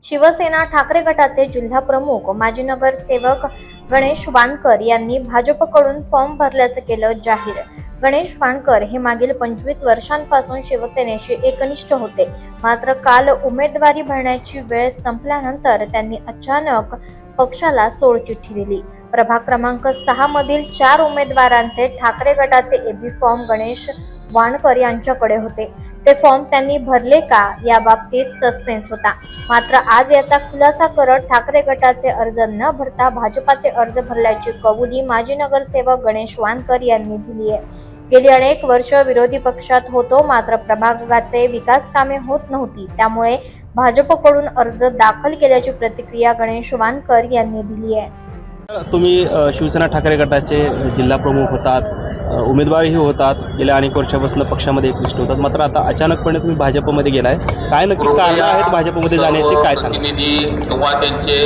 शिवसेना ठाकरे गटाचे जिल्हा प्रमुख माजी नगरसेवक गणेश वानकर यांनी भाजपकडून फॉर्म भरल्याचे केलं जाहीर। गणेश वानकर हे मागील 25 वर्षांपासून शिवसेनेशी एकनिष्ठ होते। मात्र काल उमेदवारी भरण्याची वेळ संपल्यानंतर त्यांनी अचानक पक्षाला सोडचिठ्ठी दिली। प्रभाग क्रमांक 6 मधील 4 उमेदवारांचे ठाकरे गटाचे एबी फॉर्म गणेश वानकर यांच्याकडे होते। ते फॉर्म त्यांनी भरले का याबाबतीत सस्पेन्स होता। मात्र आज याचा खुलासा करत ठाकरे गटाचे अर्ज न भरता भाजपाचे अर्ज भरल्याची कबुली माजी नगरसेवक गणेश वानकर यांनी दिली आहे। गेली अनेक वर्ष विरोधी पक्षात होतो, मात्र प्रभागाचे विकास कामे होत नव्हती, त्यामुळे भाजपकडून अर्ज दाखल केल्याची प्रतिक्रिया गणेश वानकर यांनी दिली आहे। तुम्ही शिवसेना ठाकरे गटाचे जिल्हा प्रमुख होतात, उमेदवारही होतात, गेल्या अनेक वर्षापासून पक्षामध्ये एकनिष्ठ होतात, मात्र आता अचानकपणे तुम्ही भाजपमध्ये गेलाय, काय नक्की कारण आहेत भाजपमध्ये जाण्याची, काय सांगा? किंवा त्यांचे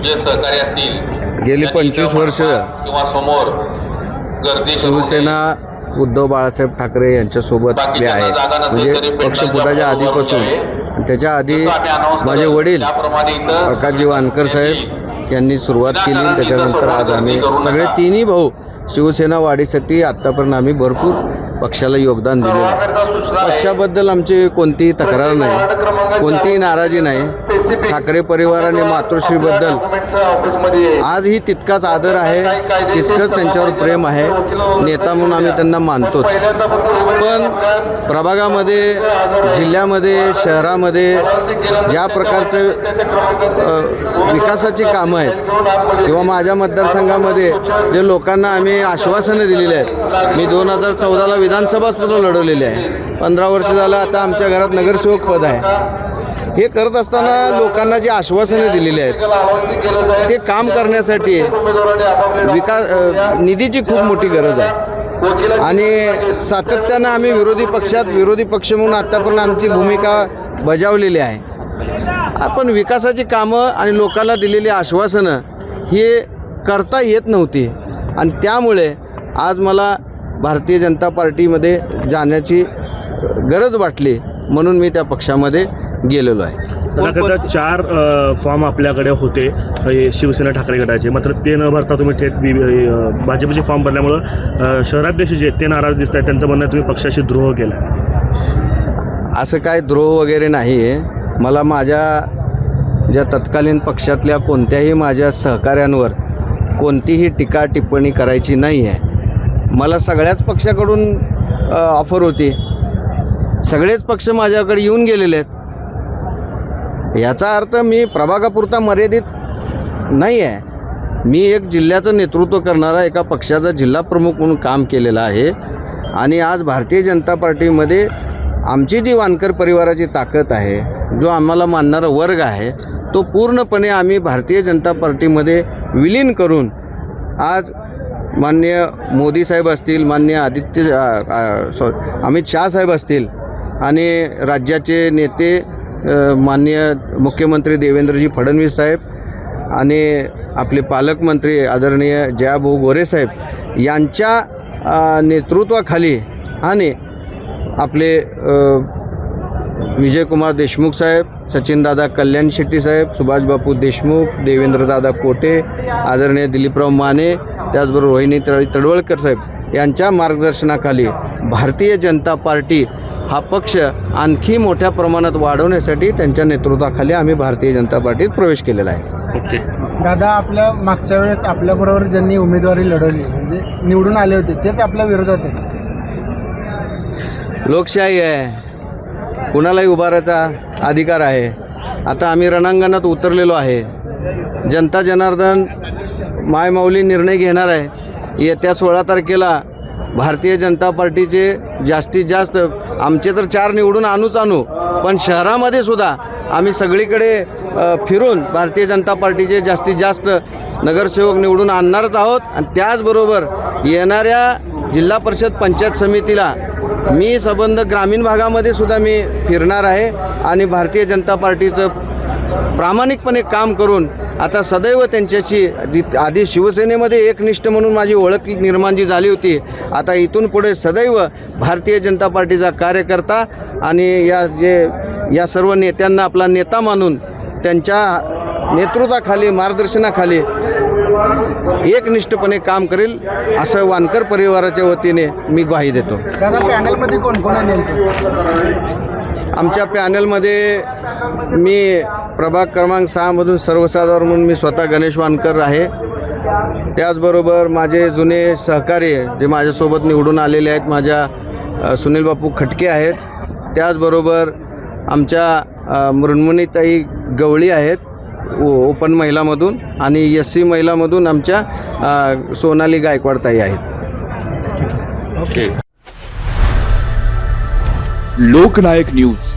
जे सहकारी असतील गेली 25 वर्ष किंवा समोर गर्दी शिवसेना उद्धव बाळासाहेब ठाकरे यांच्यासोबत आपले आहे। म्हणजे पक्ष फुटाच्या आधीपासून, त्याच्या आधी माझे वडील प्रकाशजी वानकर साहेब यांनी सुरुवात केली। त्याच्यानंतर आज आम्ही सगळे तिन्ही भाऊ शिवसेना वाढीसाठी आत्तापर्यंत आम्ही भरपूर पक्षाला योगदान दिले आहे। पक्षाबद्दल आमची कोणतीही तक्रार नाही, कोणतीही नाराजी नाही। ठाकरे परिवाराने मातोश्रीबद्दल आजही तितकाच आदर आहे, तितकंच त्यांच्यावर प्रेम आहे। नेता म्हणून आम्ही त्यांना मानतोच, पण प्रभागामध्ये, जिल्ह्यामध्ये, शहरामध्ये ज्या प्रकारचे विकासाची कामं आहेत किंवा माझ्या मतदारसंघामध्ये जे लोकांना आम्ही आश्वासनं दिलेली आहेत, मी 2014ला विधानसभा सुद्धा लढवलेली आहे, 15 वर्ष झालं आता आमच्या घरात नगरसेवक पद आहे। हे करत असताना लोकांना जी आश्वासने दिलेली आहेत ते काम करण्यासाठी निधीची खूप मोठी गरज आहे आणि सातत्यानं आम्ही विरोधी पक्ष म्हणून आतापर्यंत आमची भूमिका बजावलेली आहे। आपण विकासाची कामं आणि लोकांना दिलेली आश्वासनं हे करता येत नव्हती आणि त्यामुळे आज मला भारतीय जनता पार्टीमध्ये जाण्याची गरज वाटली, म्हणून मी त्या पक्षामध्ये गेलेलो आहे। त्याकरता 4 फॉर्म आपल्याकडे होते शिवसेना ठाकरे गटाचे, मात्र ते न भरता तुम्ही थेट भाजपचे फॉर्म भरल्यामुळं शहराध्यक्ष जे ते नाराज दिसत आहेत, त्यांचं म्हणणं तुम्ही पक्षाशी द्रोह केला। असं काय द्रोह वगैरे नाही आहे। मला माझ्या ज्या तत्कालीन पक्षातल्या कोणत्याही माझ्या सहकाऱ्यांवर कोणतीही टीका टिप्पणी करायची नाही आहे। मला सगळ्याच पक्षाकडून ऑफर होती, सगळेच पक्ष माझ्याकडे येऊन गेलेले आहेत। याचा अर्थ मी प्रभागापुरता मर्यादित नाही आहे। मी एक जिल्ह्याचं नेतृत्व करणारा एका पक्षाचा जिल्हा प्रमुख म्हणून काम केलेलं आहे आणि आज भारतीय जनता पार्टीमध्ये आमची जी वानकर परिवाराची ताकद आहे, जो आम्हाला मानणारा वर्ग आहे, तो पूर्णपणे आम्ही भारतीय जनता पार्टीमध्ये विलीन करून आज माननीय मोदी साहेब असतील, माननीय अमित शाह साहेब असतील आणि राज्याचे नेते माननीय मुख्यमंत्री देवेंद्रजी फडणवीस साहेब आणि आपले पालकमंत्री आदरणीय जयाभाऊ गोरे साहेब यांच्या नेतृत्वाखाली आणि आपले विजयकुमार देशमुख साहेब, सचिनदादा कल्याण शेट्टी साहेब, सुभाषबापू देशमुख, देवेंद्रदादा कोटे, आदरणीय दिलीपराव माने, त्याचबरोबर रोहिणी तडवळकर साहेब यांच्या मार्गदर्शनाखाली भारतीय जनता पार्टी हा पक्ष आणखी मोठ्या प्रमाणात वाढवण्यासाठी त्यांच्या नेतृत्वाखाली आम्ही भारतीय जनता पार्टीत प्रवेश केलेला आहे। ओके दादा, आपल्या मागच्या वेळेस आपल्याबरोबर ज्यांनी उमेदवारी लढवली म्हणजे निवडून आले होते तेच आपल्या विरोधात आहे। लोकशाही आहे, कुणालाही उभारायचा अधिकार आहे। आता आम्ही रणांगणात उतरलेलो आहे। जनता जनार्दन मायमाऊली निर्णय घेणार आहे। येत्या 16 तारखेला भारतीय जनता पार्टीचे जास्तीत जास्त, आमचे तर 4 निवडून आणू, पण शहरामध्ये सुद्धा आम्ही सगळीकडे फिरून भारतीय जनता पार्टीचे जास्तीत जास्त नगरसेवक निवडून आणणारच आहोत आणि त्याचबरोबर येणाऱ्या जिल्हा परिषद पंचायत समितीला मी संबंध ग्रामीण भागामध्ये सुद्धा मी फिरणार आहे आणि भारतीय जनता पार्टीचं प्रामाणिकपणे काम करून आता सदैव त्यांच्याशी आधी शिवसेनेमध्ये एकनिष्ठ म्हणून माझी ओळख निर्माण जी झाली होती, आता इथून पुढे सदैव भारतीय जनता पार्टीचा कार्यकर्ता आणि या सर्व नेत्यांना आपला नेता मानून त्यांच्या नेतृत्वाखाली मार्गदर्शनाखाली एकनिष्ठपणे काम करेल असं वानकर परिवाराच्या वतीने मी ग्वाही देतो. दादा पॅनलमध्ये कोण कोण आहे नेमकं? आमच्या पॅनलमध्ये मी प्रभाग क्रमांक 6मधून सर्वसाधारण म्हणून मी स्वतः गणेश वानकर आहे. त्याचबरोबर माझे जुने सहकारी जे माझ्यासोबत निवडून आलेले आहेत, माझ्या सुनील बापू खटके आहेत. त्याचबरोबर आमच्या मृण्मणीताई गवळी आहेत ओपन महिलामधून, आणि SC महिलामधून आमच्या सोनाली गायकवाडताई आहेत. ठीक. लोकनायक न्यूज